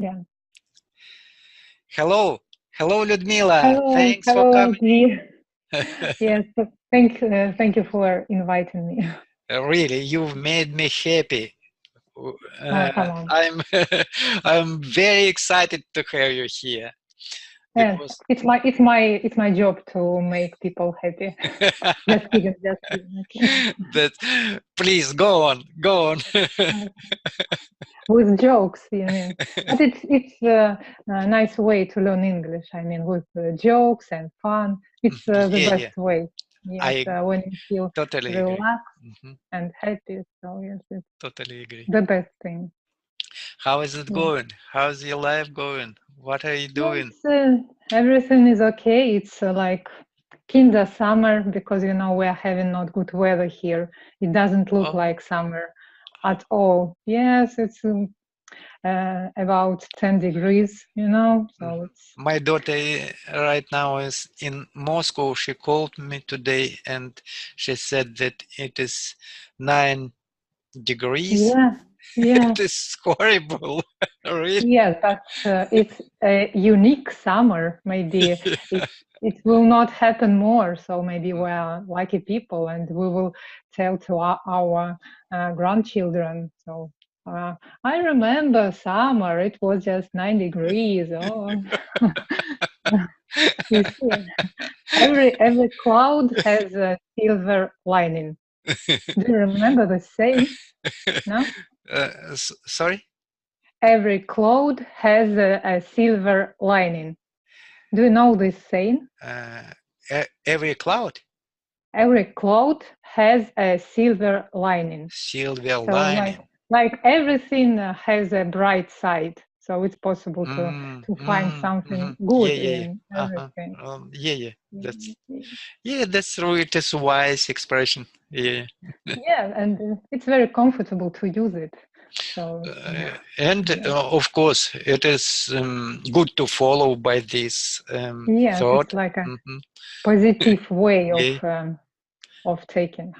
Yeah. Hello, Ludmila. Hello, Thanks for hello, coming. Yes, thank you for inviting me. Really, you've made me happy. Come on. I'm very excited to have you here Yes, because it's my job to make people happy. Just kidding, Okay. that. Please go on, go on. With jokes, you mean? But it's a nice way to learn English. I mean, with jokes and fun. It's the Yeah, best way. Yes, I when you feel totally agree. relaxed and happy. So yes, it's Totally agree. the best thing. How is it going? How's your life going? What are you doing? Everything is okay. It's like kinda summer because we're having not good weather here. It doesn't look like summer at all. Yes, it's about 10 degrees, so it's... My daughter right now is in Moscow. She called me today and she said that it is 9 degrees. Yeah. It is horrible. Really? Yes, but it's a unique summer. Maybe it will not happen more. So maybe we're lucky people, and we will tell to our grandchildren. So I remember summer. It was just 9 degrees. Oh, you see, every cloud has a silver lining. Do you remember the saying? No. Sorry? Every cloud has a silver lining. Do you know this saying? Every cloud? Every cloud has a silver lining. Silver So lining. like everything has a bright side. So it's possible to find something good in everything. That's true. It is a wise expression. Yeah. Yeah, and it's very comfortable to use it. So and of course, it is good to follow by this yes, thought. it's like a positive way of taking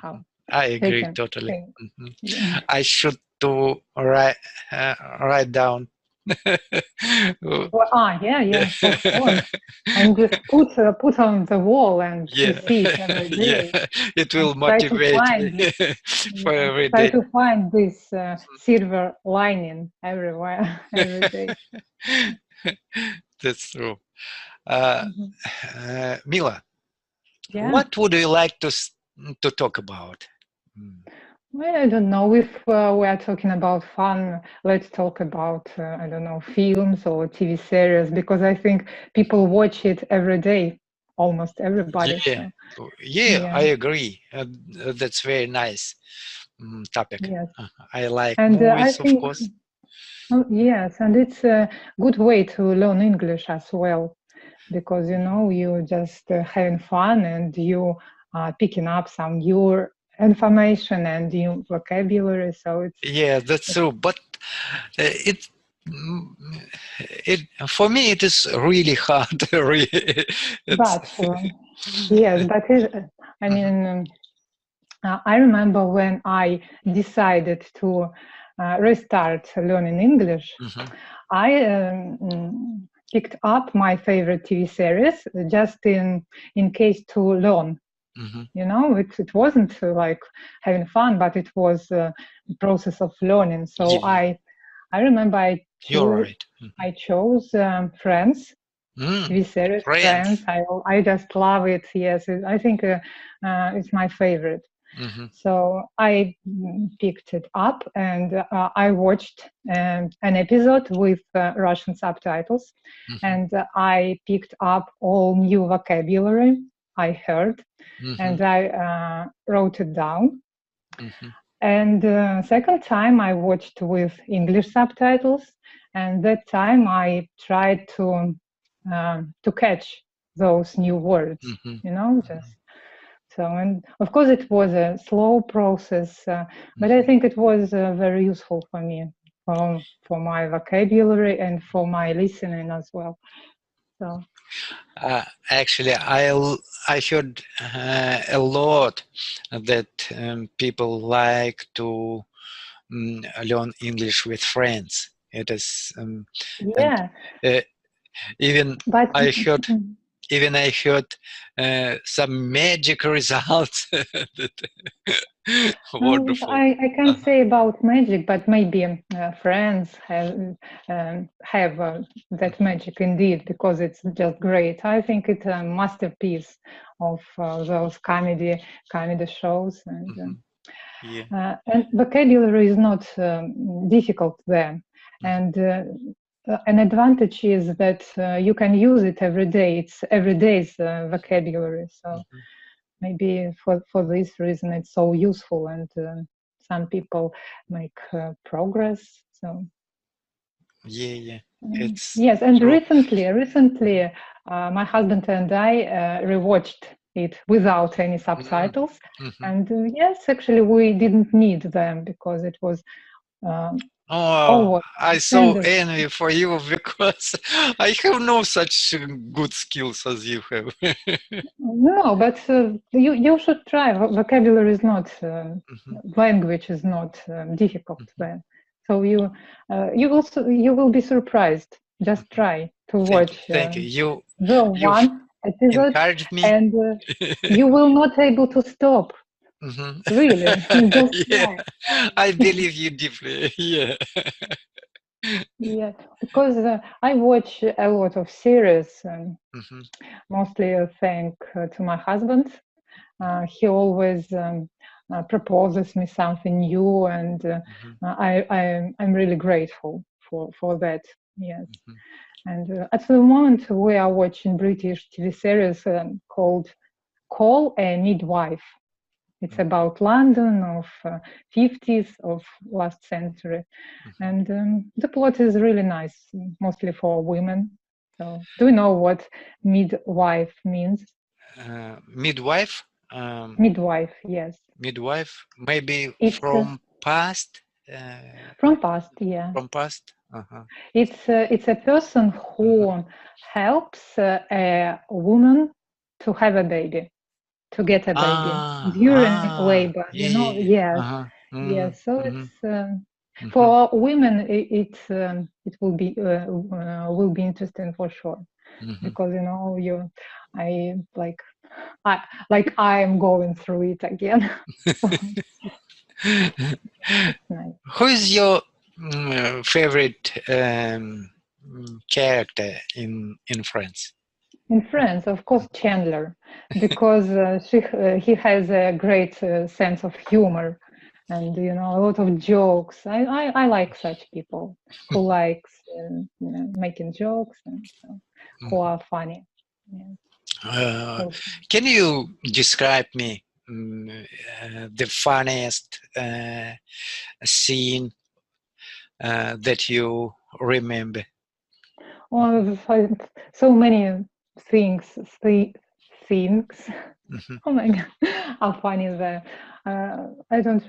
I agree totally. I should to write down. Yeah, of course. And put on the wall and to see it every day. It will Try to motivate find me for every try day. to find this silver lining everywhere, every day. That's true. Mila, Yeah. what would you like to talk about? Well, I don't know if we are talking about fun. Let's talk about I don't know, films or TV series, because I think people watch it every day, almost everybody. Yeah, I agree. That's very nice topic. Yes. I like And I movies, of think course. yes, and it's a good way to learn English as well, because you just having fun and you picking up some new information and new vocabulary. So it's that's true. But it for me it is really hard. but yes, but I mean, I remember when I decided to restart learning English, I picked up my favorite TV series just in case to learn. It wasn't like having fun, but it was a process of learning. So I remember I chose Friends. TV series Friends. I just love it. Yes, I think it's my favorite. So I picked it up and I watched an episode with Russian subtitles, and I picked up all new vocabulary I heard, and I wrote it down. And second time I watched with English subtitles, and that time I tried to catch those new words, just so. And of course it was a slow process, but I think it was very useful for me, for my vocabulary and for my listening as well. So actually, I heard a lot that people like to learn English with friends. It is, Yeah, and even but I heard some magic results. Wonderful. I can't say about magic, but maybe friends have that magic indeed, because it's just great. I think it's a masterpiece of those comedy shows, and vocabulary is not difficult there, and an advantage is that you can use it every day. It's everyday's vocabulary, so maybe for this reason it's so useful, and some people make progress. So It's yes, and true. recently my husband and I rewatched it without any subtitles, and yes, actually we didn't need them because it was Oh, almost I so standard. envy for you because I have no such good skills as you have. No, but you should try. Vocabulary is not language is not difficult there. So you will be surprised. Just try to watch Thank you. the You've one episode, encouraged me. and you will not able to stop. Really, just Yeah, try. I believe you deeply. Yeah. Yeah, because I watch a lot of series, mostly thanks to my husband. He always proposes me something new, and I'm really grateful for that. Yes, and at the moment we are watching British TV series called "Call a Midwife." It's about London of 50s of last century, and the plot is really nice, mostly for women. So, do you know what midwife means? Midwife? Midwife, yes. Midwife? Maybe It's from past? from past, yeah. From past? It's a person who helps a woman to have a baby, to get a baby during labor. You know, yes, yes. So it's for women. It will be interesting for sure, because you know I like I'm going through it again. So it's nice. Who is your favorite character in Friends? In France, of course, Chandler, because he has a great sense of humor, and you know, a lot of jokes. I like such people who likes making jokes, and who are funny. Yeah. So, Can you describe me the funniest scene that you remember? well, so many things, things. Oh my god, how funny is that? I don't.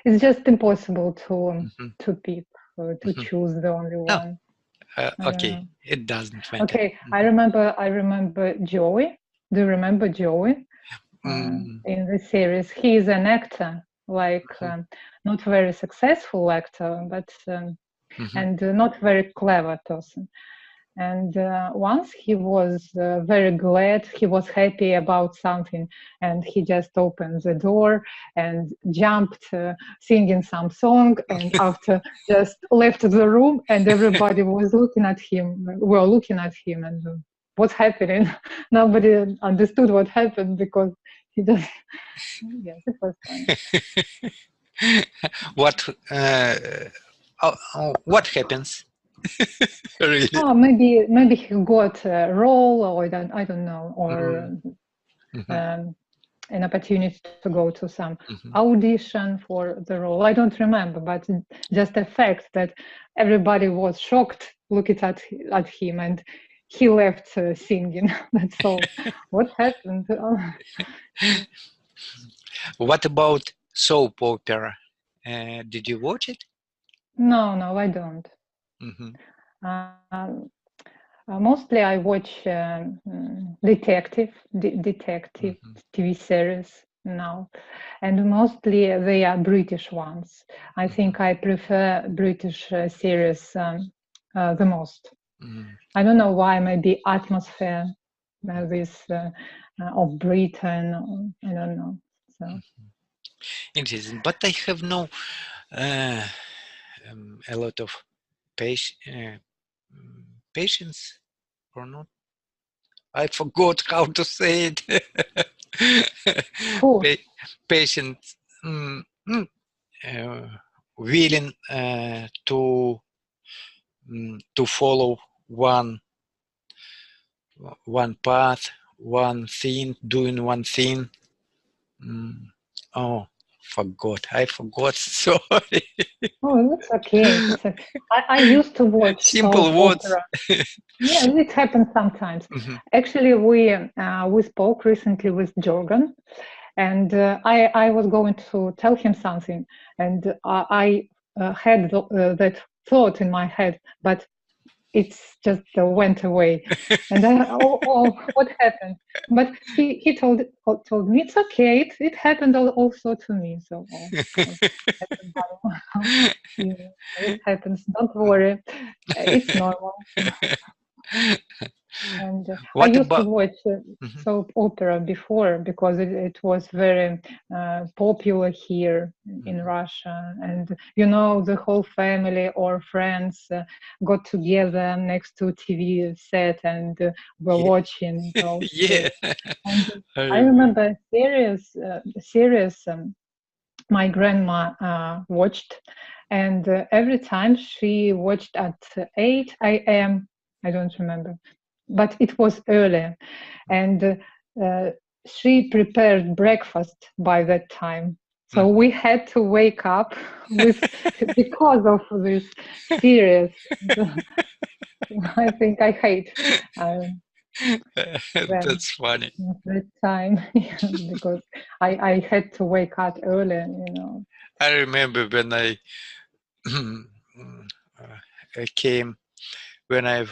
It's just impossible to pick to choose the only Oh, one. okay, it doesn't matter. Okay, I remember Joey. Do you remember Joey in the series? He is an actor, like not very successful actor, but and not very clever person. And once he was very glad, he was happy about something, and he just opened the door and jumped, singing some song, and after just left the room, and everybody was looking at him, and what's happening? Nobody understood what happened because he just, yes, it was fun. What happens? Really? Oh, maybe he got a role, or I don't know, or an opportunity to go to some audition for the role. I don't remember, but just the fact that everybody was shocked looking at him, and he left singing. That's all. What happened? What about soap opera? Did you watch it? No, I don't. Mostly I watch detective TV series. now, and mostly they are British ones. I think I prefer British series the most. I don't know why. Maybe atmosphere, this of Britain. I don't know. So interesting, but I have no a lot of patience or not. I forgot how to say it. who? Patience, willing to follow one path, one thing, doing one thing. Oh, I forgot. Sorry. Oh, it's okay. It's okay. I used to watch Simple soap words. opera. Yeah, it happens sometimes. Actually, we spoke recently with Jorgen, and I was going to tell him something, and I had that thought in my head, but it's just went away. And what happened? But he told me it's okay. It happened also to me. So it happens. Don't worry. It's normal. And I used to watch soap opera before because it was very popular here in Russia. And, you know, the whole family or friends got together next to TV set and were watching those. Yeah. And I remember a series my grandma watched. And every time she watched at 8 a.m., I don't remember, but it was early, and she prepared breakfast by that time. So we had to wake up because of this series. I think I hate That's funny. that time because I had to wake up early, you know. I remember when I came when I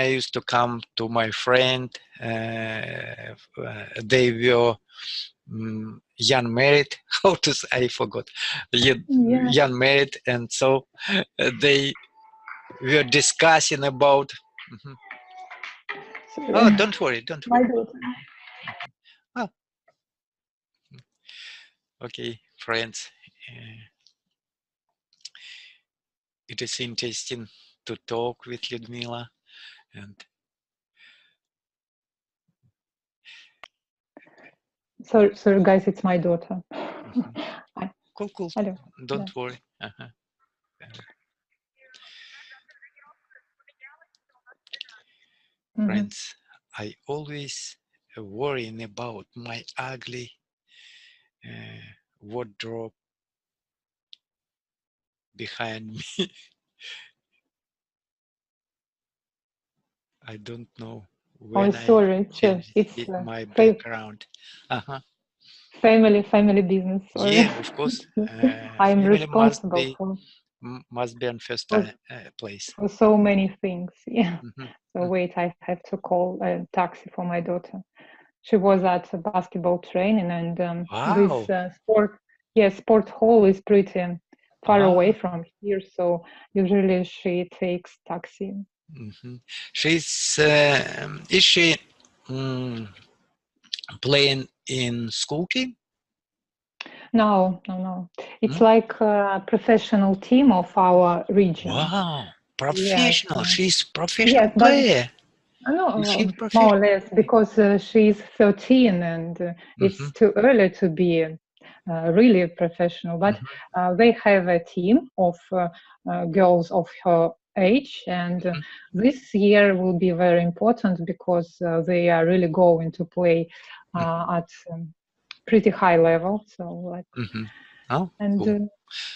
used to come to my friend, they were young married. How to say? I forgot. Young married, and so they were discussing about. Oh, don't worry, don't worry. Oh, okay, friends. It is interesting to talk with Ludmila, and sorry guys, it's my daughter. cool. Hello. Don't worry. Friends, I always worrying about my ugly wardrobe behind me. I don't know when sorry, it's my background. family business. Sorry. Yeah, of course. I'm Family responsible must be on first place. for so many things. Yeah. So wait, I have to call a taxi for my daughter. She was at a basketball training, and Wow. this sport hall is pretty far away from here. So usually she takes taxi. She's is she playing in school team? No. It's like a professional team of our region. Wow, professional. Yes. She's professional player. No, more or less, because she's 13 and it's too early to be really professional. But they have a team of girls of her age, and this year will be very important because they are really going to play at pretty high level. So, like, and cool.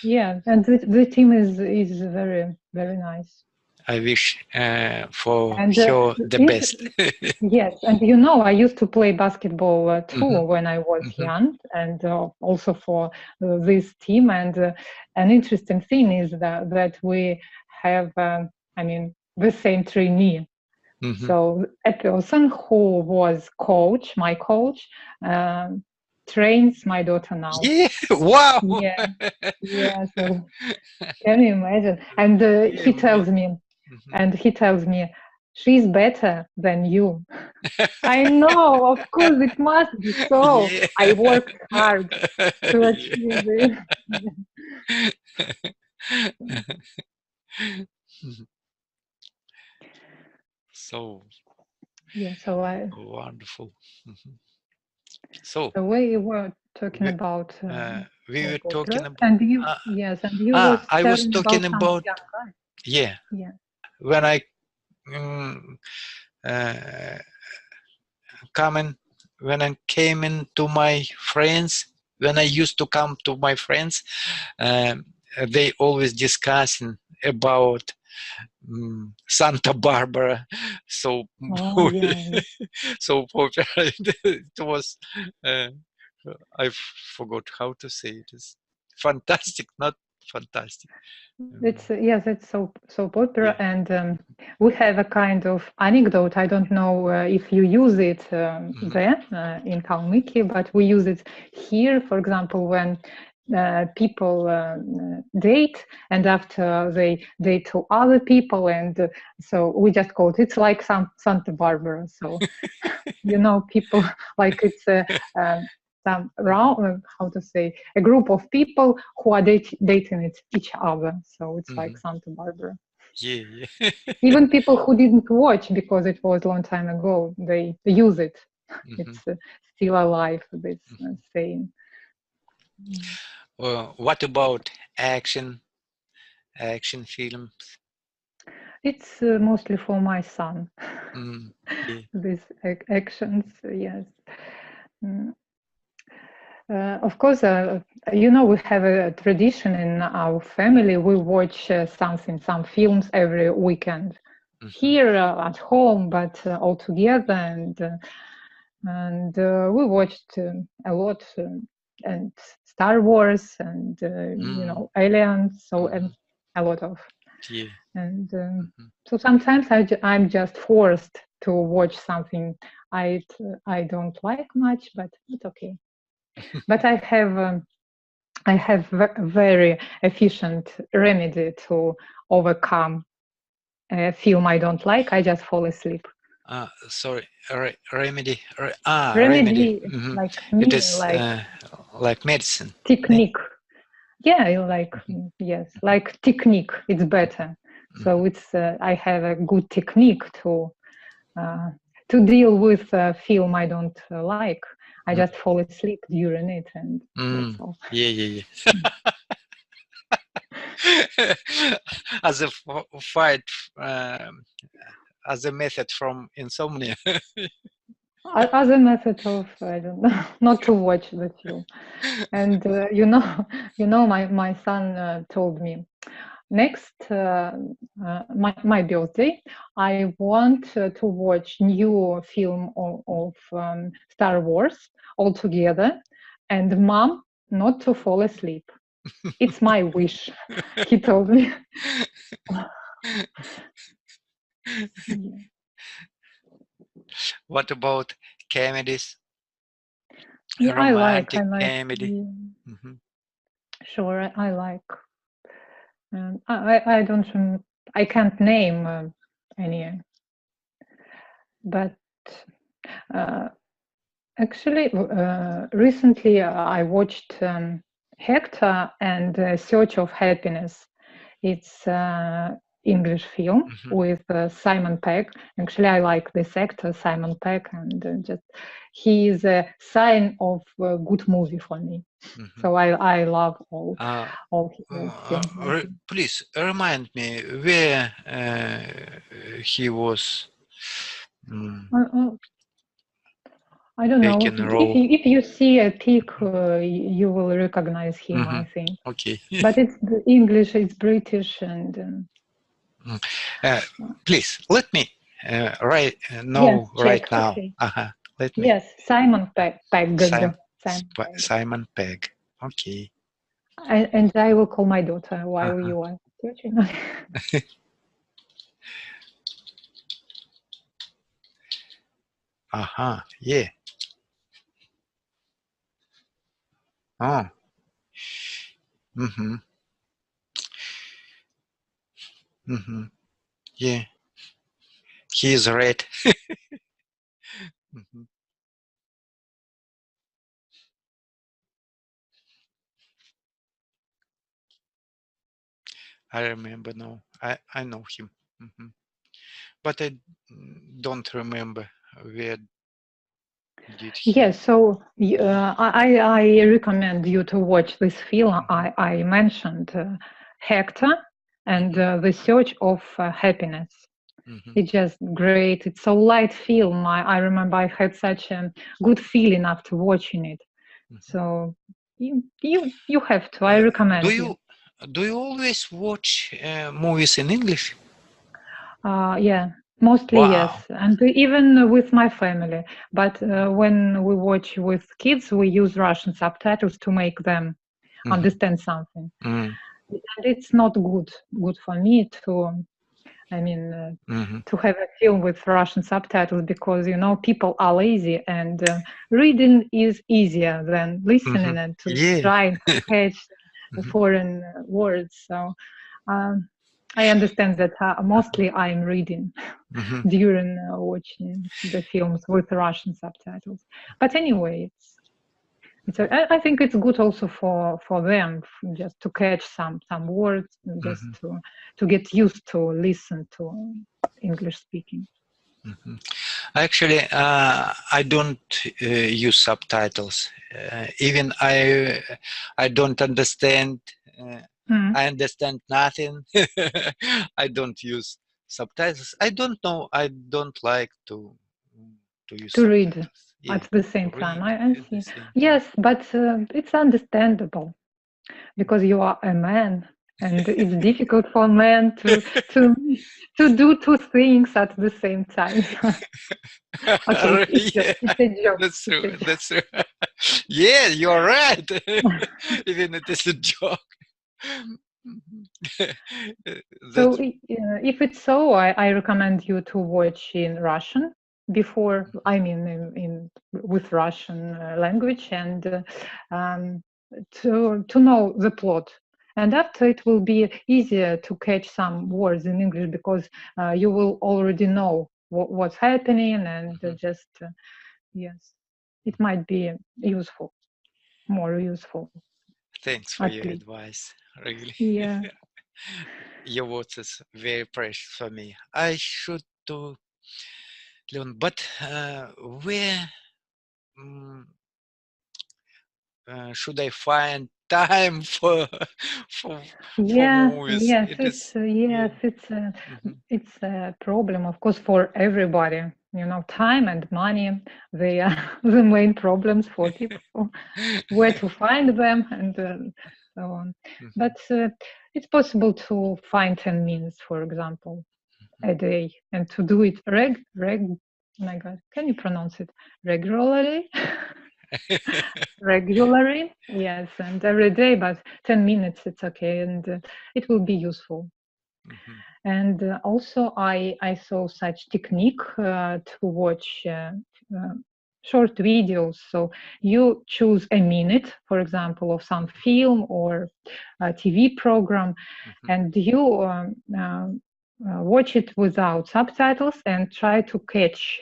and the team is very, very nice. I wish for her the best. Yes, and you know, I used to play basketball too when I was young, and also for this team. And an interesting thing is that we have, the same trainee. So a person who was my coach, trains my daughter now. Yeah, wow. Yeah. So can you imagine? And he tells me, she's better than you. I know, of course, it must be so. Yeah. I worked hard to achieve it. So So wonderful. So we were talking about we were talking about. and you, and you was I was telling talking about about. young guy. Yeah. When I when I came into my friends, when I used to come to my friends, they always discussing about Santa Barbara. So so popular. It was. I forgot how to say it. Is fantastic, not fantastic. It's it's so popular, and we have a kind of anecdote. I don't know if you use it there in Kalmykia, but we use it here. For example, when people date, and after they date to other people, and so we just call it. It's like Santa Barbara. So people like it's some how to say, a group of people who are dating each other. So it's like Santa Barbara. Yeah. Even people who didn't watch because it was a long time ago, they use it. It's still alive, this saying. What about action films? It's mostly for my son. Yeah. These actions, yes. Of course, we have a tradition in our family. We watch some films every weekend here at home, but all together, and we watched a lot, and Star Wars, and Aliens, so a lot of. Yeah. And so sometimes I'm just forced to watch something I don't like much, but it's okay. But I have very efficient remedy to overcome a film I don't like. I just fall asleep. Sorry, remedy. Remedy, like me, It is like medicine. technique. Yeah, like yes, like technique. It's better. So it's I have a good technique to deal with a film I don't like. I just fall asleep during it, and that's all. Yeah. As a fight, as a method from insomnia. As a method of, I don't know, not to watch the film. And my son told me, next my birthday, I want to watch new film of Star Wars all together, and mom not to fall asleep. It's my wish, he told me. What about comedies? Yeah, Romantic I like. comedy. Sure, I like. I don't. I can't name any, but actually, recently I watched Hector and Search of Happiness. It's English film with Simon Pegg. Actually, I like this actor, Simon Pegg, and just he is a sign of a good movie for me. So I love all his films. Please remind me where he was. I don't know. If you see a pic, you will recognize him, I think. Okay. But it's English, it's British, and. Please let me right now. Okay. Let me. Yes, Simon Pegg. Simon Pegg. Okay. And I will call my daughter while you are searching. Yeah. Oh. Mm-hmm. Mm-hmm. Yeah, he is right. Mhm. I remember now. I know him. Mhm. But I don't remember where did he. Yes, so I recommend you to watch this film I mentioned, Hector and The Search of Happiness. Mhm. It's just great. It's a light film. I remember I had such a good feeling after watching it. Mhm. So you have to. I Do recommend you. you always watch movies in English? Yeah, mostly yes, Wow. and even with my family. But when we watch with kids, we use Russian subtitles to make them Mhm. understand something. Mm. And it's not good for me to, I mean, Mhm. to have a film with Russian subtitles because people are lazy and reading is easier than listening Mhm. and to Yeah. try to catch the Mhm. foreign words. So um, I understand that mostly I'm reading Mhm. during watching the films with Russian subtitles. But anyway, I think it's good also for them just to catch some words, just Mhm. to get used to listen to English speaking. Mhm. Actually, I don't use subtitles. Even I don't understand. Uh, Mm. I understand nothing. I don't use subtitles. I don't know. I don't like to use To read subtitles. Yeah, at the to same time. read I at the see. same time. Yes, but it's understandable because you are a man, and it's difficult for men to to do two things at the same time. Okay, Yeah, it's a joke. that's It's true. a joke. That's true. Yeah, you're right. Even it is a joke. So That's if it's so, I recommend you to watch in Russian before. I mean, in with Russian language and to know the plot. And after it will be easier to catch some words in English because you will already know what's happening and just yes, it might be useful, more useful thanks for at your least. advice. Really, Yeah. your words is very precious for me. I should to learn, but where mm, should I find time for for Yes, movies? yes, It is yes, yeah. Mhm. it's a problem, of course, for everybody. Time and money, they are the main problems for people. Where to find them and so on. Mhm. But it's possible to find 10 minutes, for example, a day, and to do it Oh my God, can you pronounce it regularly? Regularly, yes, and every day, but 10 minutes, it's okay, and it will be useful. Mhm. And also, I saw such technique to watch short videos. So you choose a minute, for example, of some film or a TV program, Mhm. and you watch it without subtitles and try to catch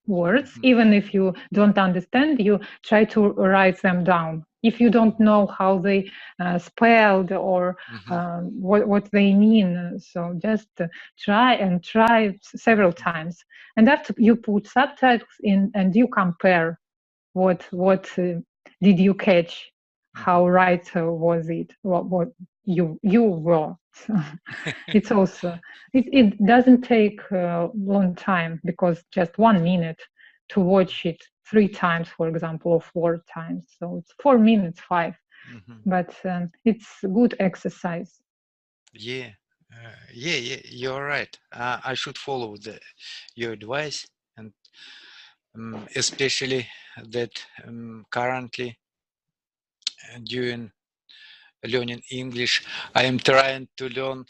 words. Mhm. Even if you don't understand, you try to write them down. If you don't know how they spelled or Mhm. what they mean, so just try several times, and after you put subtitles in and you compare what did you catch, Mhm. how right was it, what you were. It's also it doesn't take a long time because just 1 minute to watch it 3 times, for example, or 4 times, so it's 4 minutes, five, Mhm. but it's good exercise. Yeah, yeah, you're right. I should follow your advice, and especially that currently during learning English, I am trying to learn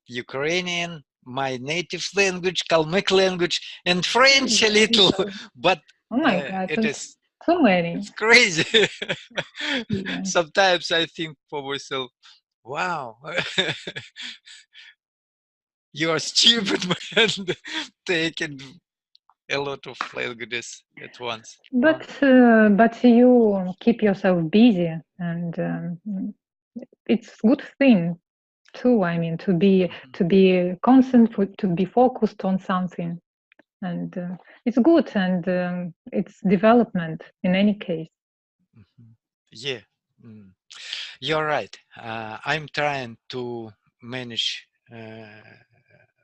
Ukrainian, my native language, Kalmyk language, and French a little, Beautiful. but Oh my God, it is. too many. It's crazy. Yeah. Sometimes I think for myself, wow, you are stupid, man, taking a lot of languages at once. But you keep yourself busy, and it's good thing too. I mean, to be concentrated, to be focused on something, and it's good, and it's development in any case. Yeah, you're right. I'm trying to manage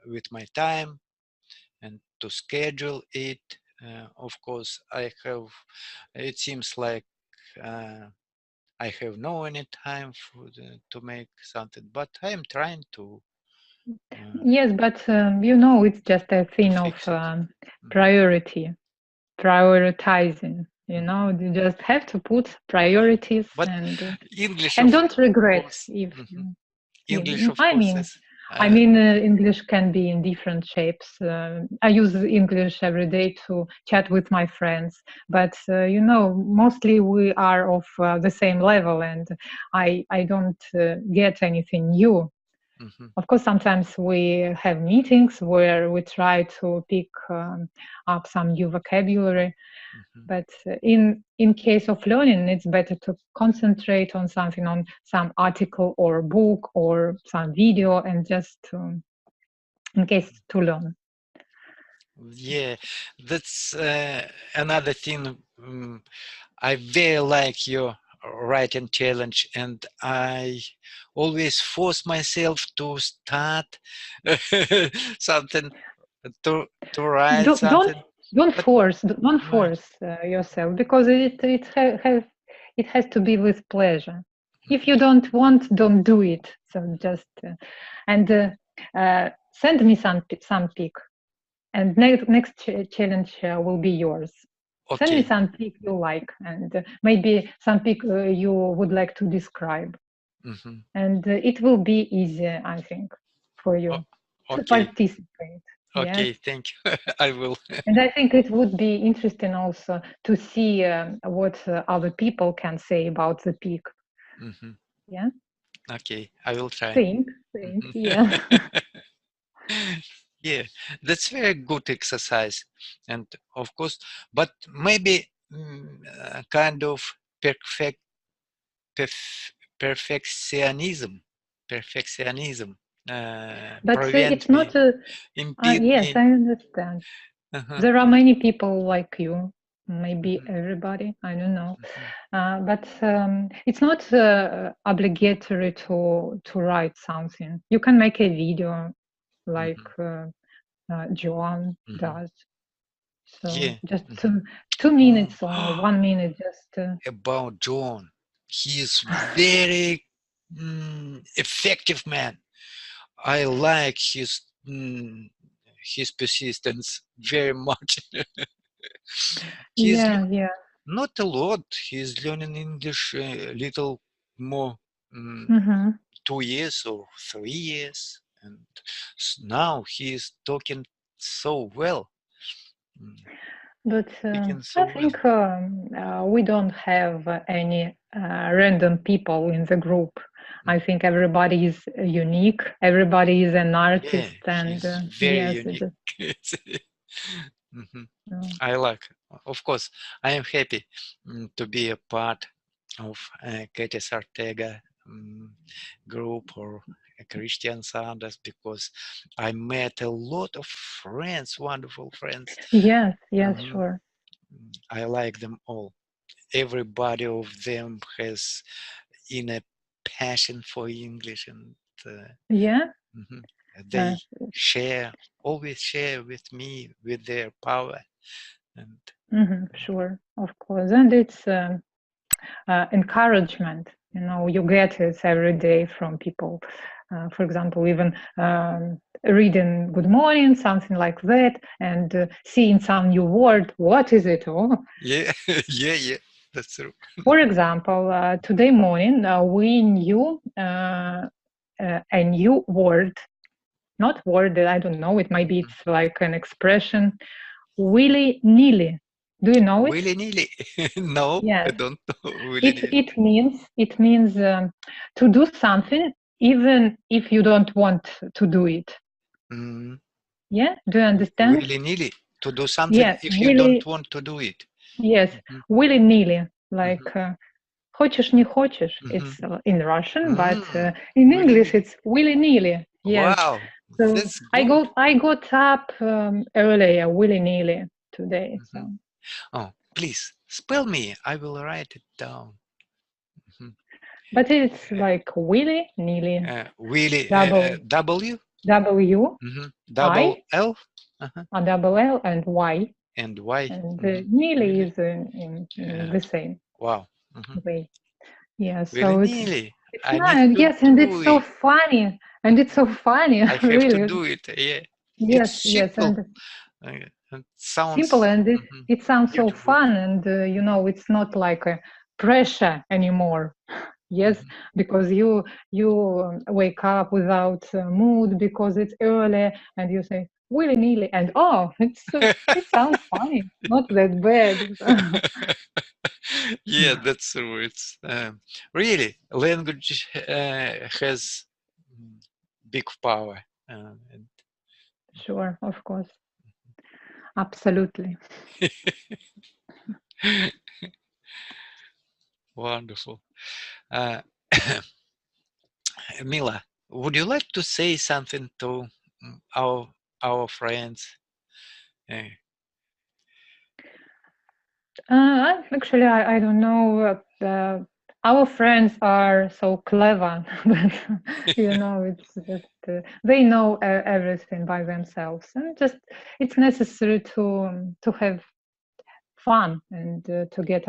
with my time and to schedule it. Of course, it seems like I have no any time to make something, but I am trying to Yes, but it's just a thing of fix it. prioritizing. You just have to put priorities, But and English, and of don't regret course, if English, of I course, mean, is. Uh, English can be in different shapes. I use English every day to chat with my friends, but mostly we are of the same level, and I don't get anything new. Of course, sometimes we have meetings where we try to pick up some new vocabulary, but in case of learning, it's better to concentrate on something, on some article or book or some video, and just in case to learn. Yeah, that's another thing. I very like your writing challenge, and I always force myself to start something, to write Don't don't something. don't But force don't uh, force yourself, because it has to be with pleasure. If you don't want, don't do it. So just and send me some pic, and next challenge will be yours. Send me okay, some pic you like, and maybe some pic you would like to describe, and it will be easier, I think, for you to okay, participate. Yes. okay. Thank you. I will. And I think it would be interesting also to see what other people can say about the peak. Yeah. Okay, I will try. Think. Yeah. Yeah, that's very good exercise, and of course, but maybe kind of perfect perfectionism, But prevent it's me, not a. impede Yes, me. I understand. Uh-huh. There are many people like you, maybe Mhm, everybody, I don't know. mhm, But it's not obligatory to write something. You can make a video like mhm, Joan mhm. does. So Yeah. just Mhm. 2 minutes or Oh, 1 minute, just. about John, he is very effective man. I like his persistence very much. He's Yeah, yeah. not a lot. He's learning English a little more, mm, Mm-hmm. 2 years or 3 years, and now he is talking so well, mm, But speaking I so well. think we don't have any random people in the group. I Mm. think everybody is unique. Everybody is an Yeah, artist, and he's very yes, unique. Mhm. uh, I like. Of course, I am happy to be a part of Katie Ortega group or Christian Sanders, because I met a lot of friends, wonderful friends. yes, Mhm. sure. I like them all. Everybody of them has inner passion for English, and Yeah, mhm, uh, they always share with me with their power. And sure, of course, and it's encouragement. You get it every day from people. For example, even reading "Good morning," something like that, and seeing some new word. What is it? Oh, yeah, yeah, that's true. for example, today morning we knew a new word. Not word that I don't know. It maybe it's like an expression. Willy nilly. Do you know it? Willy-nilly. No, Yes. I don't know. Willy-nilly. It means to do something even if you don't want to do it. Yeah, do you understand? Willy-nilly, to do something Yes, if you don't want to do it. Yes, willy-nilly, like хочешь не хочешь. It's in Russian, but in English it's willy-nilly. Yes. Wow, So that's good. I got up earlier willy-nilly today. So. Oh, please spell me. I will write it down. But it's like willy-nilly. Willy, W. W. W. Double I. L. A double L and Y. And Y. And nilly is in the same Wow. way. Yeah, so Willy-nilly. it's I nice. need to Yes, and do it's so it. funny. And it's so funny. I have really. to do it. Yeah. Yes, It's yes, simple. and It sounds simple, and it sounds so beautiful. fun, and you know, it's not like a pressure anymore. Yes, because you wake up without mood because it's early, and you say willy-nilly, and oh, it sounds funny, not that bad. Yeah, that's true. It's really language has big power. Sure, of course, absolutely. Wonderful. Mila, would you like to say something to our friends? Actually, I don't know. Our friends are so clever, but you know, it's just they know everything by themselves, and just it's necessary to have fun and to get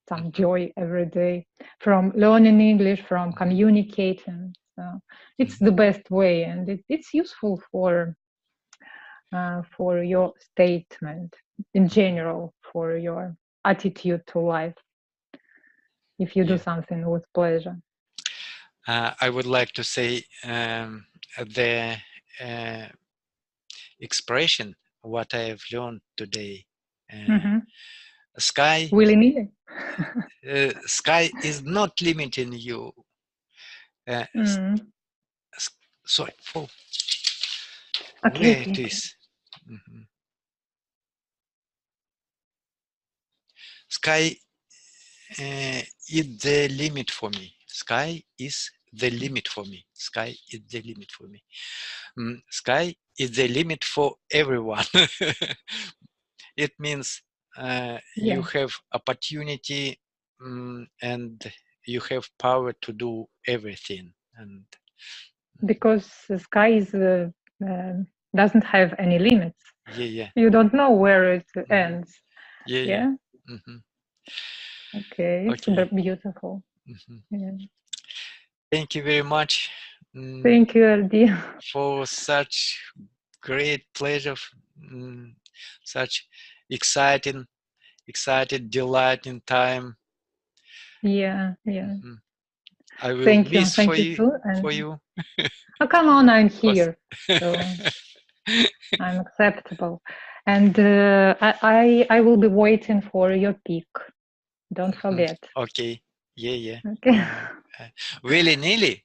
some joy every day from learning English, from communicating. So it's the best way, and it's useful for your statement in general, for your attitude to life, if you do something with pleasure. I would like to say the expression what I have learned today. Sky. Willy-nilly. Sky is not limiting you. Sorry. Oh. Okay, Where it is. Sky is the limit for me. Sky is the limit for me. Sky is the limit for me. Sky is the limit for everyone. It means you have opportunity and you have power to do everything. And because the sky is doesn't have any limits. Yeah. You don't know where it ends. Yeah. Okay, it's beautiful. Yeah. Thank you very much. Thank you, LD. For such great pleasure, such exciting, delighting time. Yeah. I will Thank you. miss Thank you too. for you. Oh, come on, I'm here. So I'm acceptable. And I will be waiting for your pick. Don't forget. Okay. Yeah. Okay. Willy-nilly,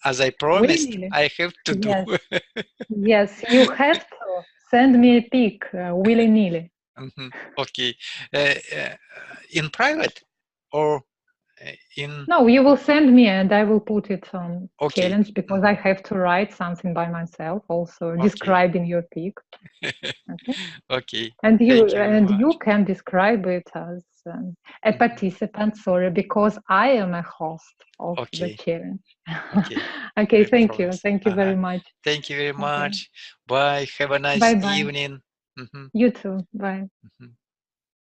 as I promised, I have to do. Yes, you have to send me a pic, willy-nilly. Okay. In private or in? No, you will send me and I will put it on challenge because I have to write something by myself, also describing your pic. Okay. And you can describe it as a participant, sorry, because I am a host of the challenge. Okay, thank you. Thank you very much. Thank you very much. Bye. Have a nice evening. You too. Bye.